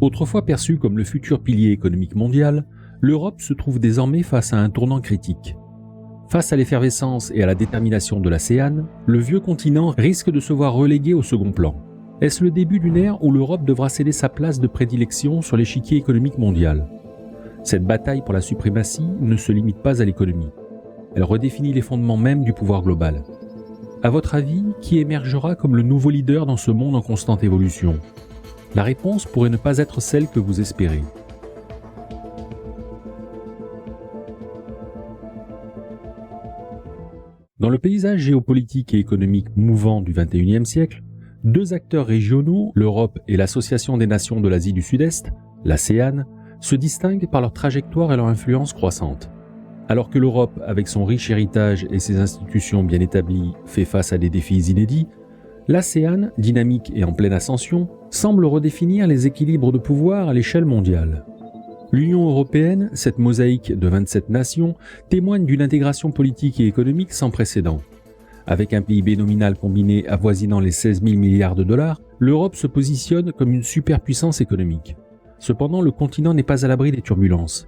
Autrefois perçue comme le futur pilier économique mondial, l'Europe se trouve désormais face à un tournant critique. Face à l'effervescence et à la détermination de l'ASEAN, le vieux continent risque de se voir relégué au second plan. Est-ce le début d'une ère où l'Europe devra céder sa place de prédilection sur l'échiquier économique mondial ? Cette bataille pour la suprématie ne se limite pas à l'économie. Elle redéfinit les fondements même du pouvoir global. À votre avis, qui émergera comme le nouveau leader dans ce monde en constante évolution ? La réponse pourrait ne pas être celle que vous espérez. Dans le paysage géopolitique et économique mouvant du XXIe siècle, deux acteurs régionaux, l'Europe et l'Association des nations de l'Asie du Sud-Est, l'ASEAN, se distinguent par leur trajectoire et leur influence croissante. Alors que l'Europe, avec son riche héritage et ses institutions bien établies, fait face à des défis inédits, l'ASEAN, dynamique et en pleine ascension, semble redéfinir les équilibres de pouvoir à l'échelle mondiale. L'Union européenne, cette mosaïque de 27 nations, témoigne d'une intégration politique et économique sans précédent. Avec un PIB nominal combiné avoisinant les 16 000 milliards de dollars, l'Europe se positionne comme une superpuissance économique. Cependant, le continent n'est pas à l'abri des turbulences.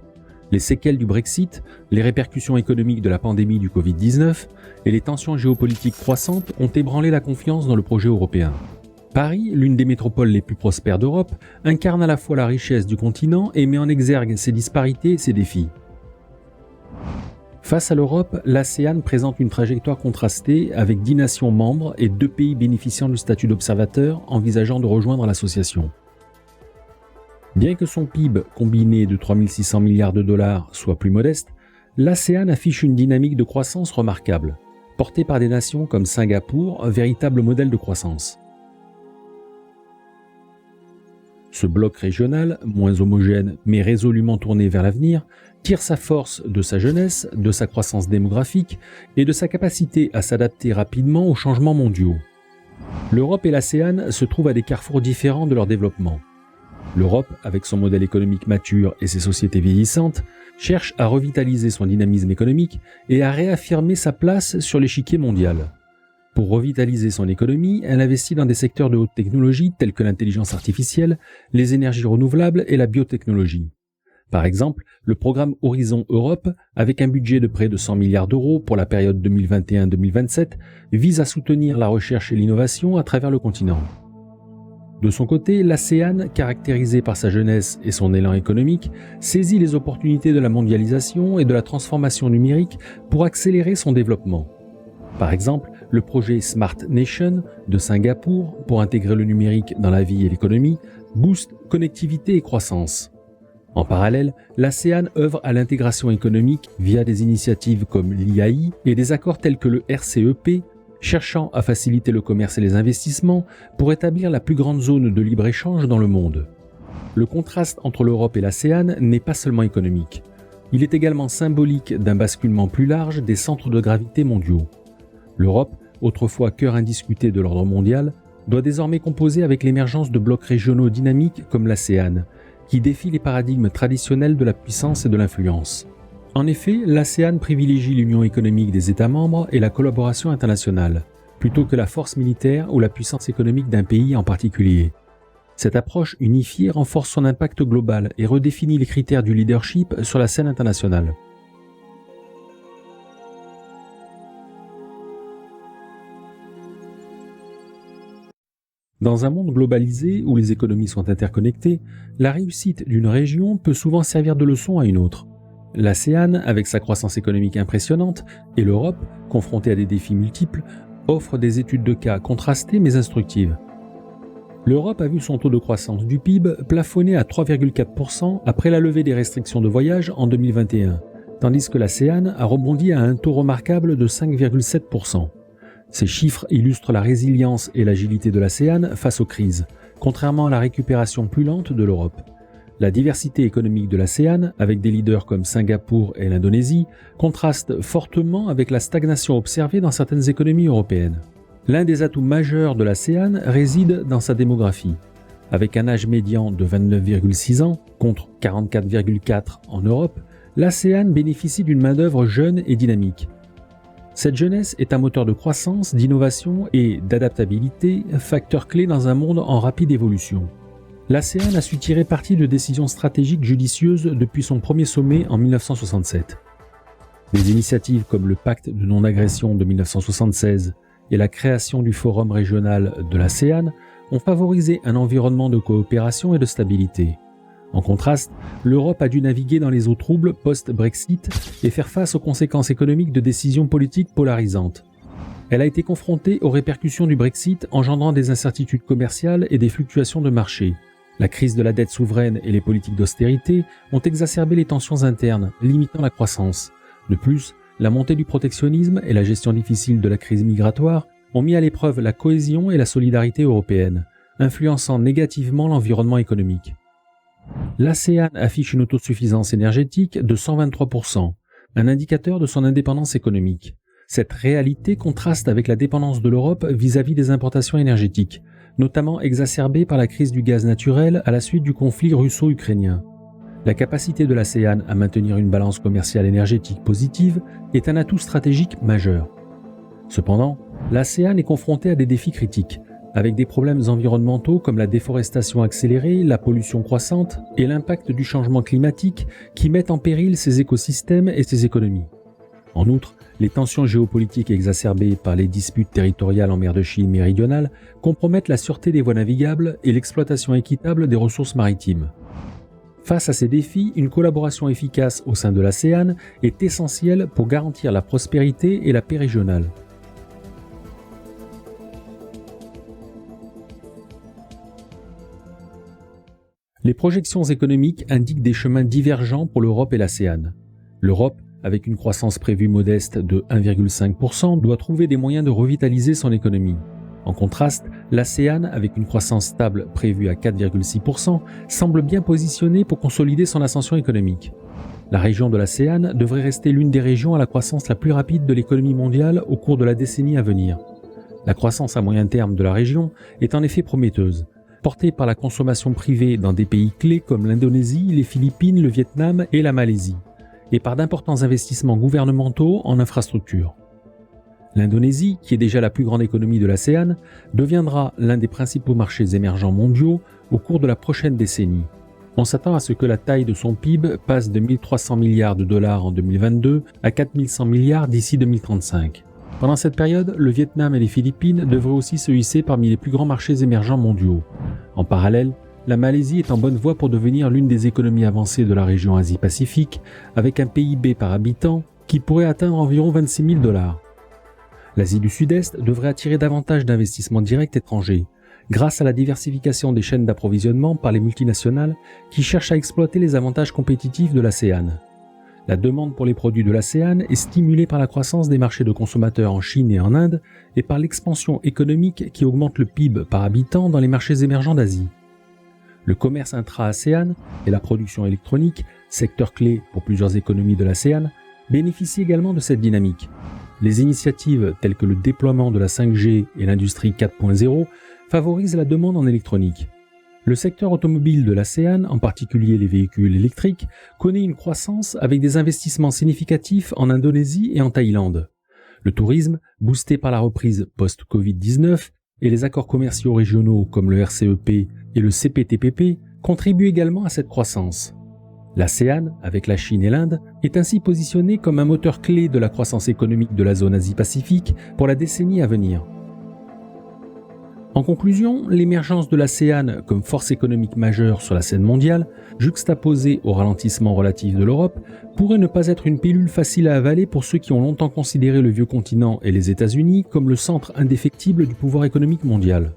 Les séquelles du Brexit, les répercussions économiques de la pandémie du Covid-19 et les tensions géopolitiques croissantes ont ébranlé la confiance dans le projet européen. Paris, l'une des métropoles les plus prospères d'Europe, incarne à la fois la richesse du continent et met en exergue ses disparités et ses défis. Face à l'Europe, l'ASEAN présente une trajectoire contrastée avec 10 nations membres et 2 pays bénéficiant du statut d'observateur envisageant de rejoindre l'association. Bien que son PIB combiné de 3 600 milliards de dollars soit plus modeste, l'ASEAN affiche une dynamique de croissance remarquable, portée par des nations comme Singapour, véritable modèle de croissance. Ce bloc régional, moins homogène mais résolument tourné vers l'avenir, tire sa force de sa jeunesse, de sa croissance démographique et de sa capacité à s'adapter rapidement aux changements mondiaux. L'Europe et l'ASEAN se trouvent à des carrefours différents de leur développement. L'Europe, avec son modèle économique mature et ses sociétés vieillissantes, cherche à revitaliser son dynamisme économique et à réaffirmer sa place sur l'échiquier mondial. Pour revitaliser son économie, elle investit dans des secteurs de haute technologie tels que l'intelligence artificielle, les énergies renouvelables et la biotechnologie. Par exemple, le programme Horizon Europe, avec un budget de près de 100 milliards d'euros pour la période 2021-2027, vise à soutenir la recherche et l'innovation à travers le continent. De son côté, l'ASEAN, caractérisée par sa jeunesse et son élan économique, saisit les opportunités de la mondialisation et de la transformation numérique pour accélérer son développement. Par exemple, le projet Smart Nation de Singapour pour intégrer le numérique dans la vie et l'économie booste connectivité et croissance. En parallèle, l'ASEAN œuvre à l'intégration économique via des initiatives comme l'IAI et des accords tels que le RCEP, cherchant à faciliter le commerce et les investissements pour établir la plus grande zone de libre-échange dans le monde. Le contraste entre l'Europe et l'ASEAN n'est pas seulement économique. Il est également symbolique d'un basculement plus large des centres de gravité mondiaux. L'Europe, autrefois cœur indiscuté de l'ordre mondial, doit désormais composer avec l'émergence de blocs régionaux dynamiques comme l'ASEAN, qui défient les paradigmes traditionnels de la puissance et de l'influence. En effet, l'ASEAN privilégie l'union économique des États membres et la collaboration internationale, plutôt que la force militaire ou la puissance économique d'un pays en particulier. Cette approche unifiée renforce son impact global et redéfinit les critères du leadership sur la scène internationale. Dans un monde globalisé où les économies sont interconnectées, la réussite d'une région peut souvent servir de leçon à une autre. L'ASEAN, avec sa croissance économique impressionnante, et l'Europe, confrontée à des défis multiples, offrent des études de cas contrastées mais instructives. L'Europe a vu son taux de croissance du PIB plafonner à 3,4% après la levée des restrictions de voyage en 2021, tandis que l'ASEAN a rebondi à un taux remarquable de 5,7%. Ces chiffres illustrent la résilience et l'agilité de l'ASEAN face aux crises, contrairement à la récupération plus lente de l'Europe. La diversité économique de l'ASEAN, avec des leaders comme Singapour et l'Indonésie, contraste fortement avec la stagnation observée dans certaines économies européennes. L'un des atouts majeurs de l'ASEAN réside dans sa démographie. Avec un âge médian de 29,6 ans, contre 44,4 en Europe, l'ASEAN bénéficie d'une main-d'œuvre jeune et dynamique. Cette jeunesse est un moteur de croissance, d'innovation et d'adaptabilité, facteur clé dans un monde en rapide évolution. l'ASEAN a su tirer parti de décisions stratégiques judicieuses depuis son premier sommet en 1967. Des initiatives comme le pacte de non-agression de 1976 et la création du forum régional de l'ASEAN ont favorisé un environnement de coopération et de stabilité. En contraste, l'Europe a dû naviguer dans les eaux troubles post-Brexit et faire face aux conséquences économiques de décisions politiques polarisantes. Elle a été confrontée aux répercussions du Brexit engendrant des incertitudes commerciales et des fluctuations de marché. La crise de la dette souveraine et les politiques d'austérité ont exacerbé les tensions internes, limitant la croissance. De plus, la montée du protectionnisme et la gestion difficile de la crise migratoire ont mis à l'épreuve la cohésion et la solidarité européenne, influençant négativement l'environnement économique. L'ASEAN affiche une autosuffisance énergétique de 123%, un indicateur de son indépendance économique. Cette réalité contraste avec la dépendance de l'Europe vis-à-vis des importations énergétiques, notamment exacerbée par la crise du gaz naturel à la suite du conflit russo-ukrainien. La capacité de l'ASEAN à maintenir une balance commerciale énergétique positive est un atout stratégique majeur. Cependant, l'ASEAN est confrontée à des défis critiques, avec des problèmes environnementaux comme la déforestation accélérée, la pollution croissante et l'impact du changement climatique qui mettent en péril ses écosystèmes et ses économies. En outre, les tensions géopolitiques exacerbées par les disputes territoriales en mer de Chine méridionale compromettent la sûreté des voies navigables et l'exploitation équitable des ressources maritimes. Face à ces défis, une collaboration efficace au sein de l'ASEAN est essentielle pour garantir la prospérité et la paix régionale. Les projections économiques indiquent des chemins divergents pour l'Europe et l'ASEAN. L'Europe, avec une croissance prévue modeste de 1,5%, doit trouver des moyens de revitaliser son économie. En contraste, l'ASEAN, avec une croissance stable prévue à 4,6%, semble bien positionnée pour consolider son ascension économique. La région de l'ASEAN devrait rester l'une des régions à la croissance la plus rapide de l'économie mondiale au cours de la décennie à venir. La croissance à moyen terme de la région est en effet prometteuse, portée par la consommation privée dans des pays clés comme l'Indonésie, les Philippines, le Vietnam et la Malaisie, et par d'importants investissements gouvernementaux en infrastructures. L'Indonésie, qui est déjà la plus grande économie de l'ASEAN, deviendra l'un des principaux marchés émergents mondiaux au cours de la prochaine décennie. On s'attend à ce que la taille de son PIB passe de 1 300 milliards de dollars en 2022 à 4 100 milliards d'ici 2035. Pendant cette période, le Vietnam et les Philippines devraient aussi se hisser parmi les plus grands marchés émergents mondiaux. En parallèle, la Malaisie est en bonne voie pour devenir l'une des économies avancées de la région Asie-Pacifique, avec un PIB par habitant qui pourrait atteindre environ 26 000 $. L'Asie du Sud-Est devrait attirer davantage d'investissements directs étrangers, grâce à la diversification des chaînes d'approvisionnement par les multinationales qui cherchent à exploiter les avantages compétitifs de l'ASEAN. La demande pour les produits de l'ASEAN est stimulée par la croissance des marchés de consommateurs en Chine et en Inde et par l'expansion économique qui augmente le PIB par habitant dans les marchés émergents d'Asie. Le commerce intra-ASEAN et la production électronique, secteur clé pour plusieurs économies de l'ASEAN, bénéficient également de cette dynamique. Les initiatives telles que le déploiement de la 5G et l'industrie 4.0 favorisent la demande en électronique. Le secteur automobile de l'ASEAN, en particulier les véhicules électriques, connaît une croissance avec des investissements significatifs en Indonésie et en Thaïlande. Le tourisme, boosté par la reprise post-Covid-19 et les accords commerciaux régionaux comme le RCEP et le CPTPP, contribuent également à cette croissance. L'ASEAN, avec la Chine et l'Inde, est ainsi positionné comme un moteur clé de la croissance économique de la zone Asie-Pacifique pour la décennie à venir. En conclusion, l'émergence de l'ASEAN comme force économique majeure sur la scène mondiale, juxtaposée au ralentissement relatif de l'Europe, pourrait ne pas être une pilule facile à avaler pour ceux qui ont longtemps considéré le vieux continent et les États-Unis comme le centre indéfectible du pouvoir économique mondial.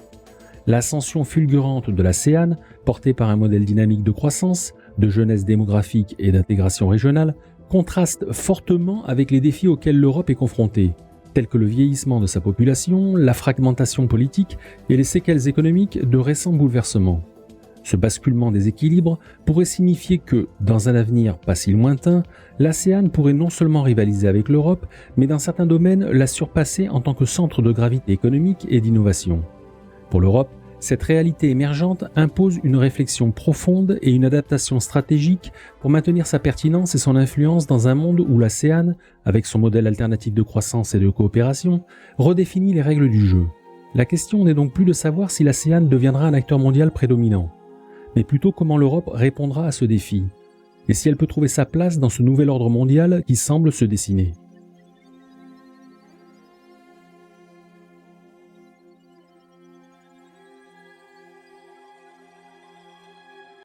L'ascension fulgurante de l'ASEAN, portée par un modèle dynamique de croissance, de jeunesse démographique et d'intégration régionale, contraste fortement avec les défis auxquels l'Europe est confrontée, tels que le vieillissement de sa population, la fragmentation politique et les séquelles économiques de récents bouleversements. Ce basculement des équilibres pourrait signifier que, dans un avenir pas si lointain, l'ASEAN pourrait non seulement rivaliser avec l'Europe, mais dans certains domaines la surpasser en tant que centre de gravité économique et d'innovation. Pour l'Europe, cette réalité émergente impose une réflexion profonde et une adaptation stratégique pour maintenir sa pertinence et son influence dans un monde où l'ASEAN, avec son modèle alternatif de croissance et de coopération, redéfinit les règles du jeu. La question n'est donc plus de savoir si l'ASEAN deviendra un acteur mondial prédominant, mais plutôt comment l'Europe répondra à ce défi, et si elle peut trouver sa place dans ce nouvel ordre mondial qui semble se dessiner.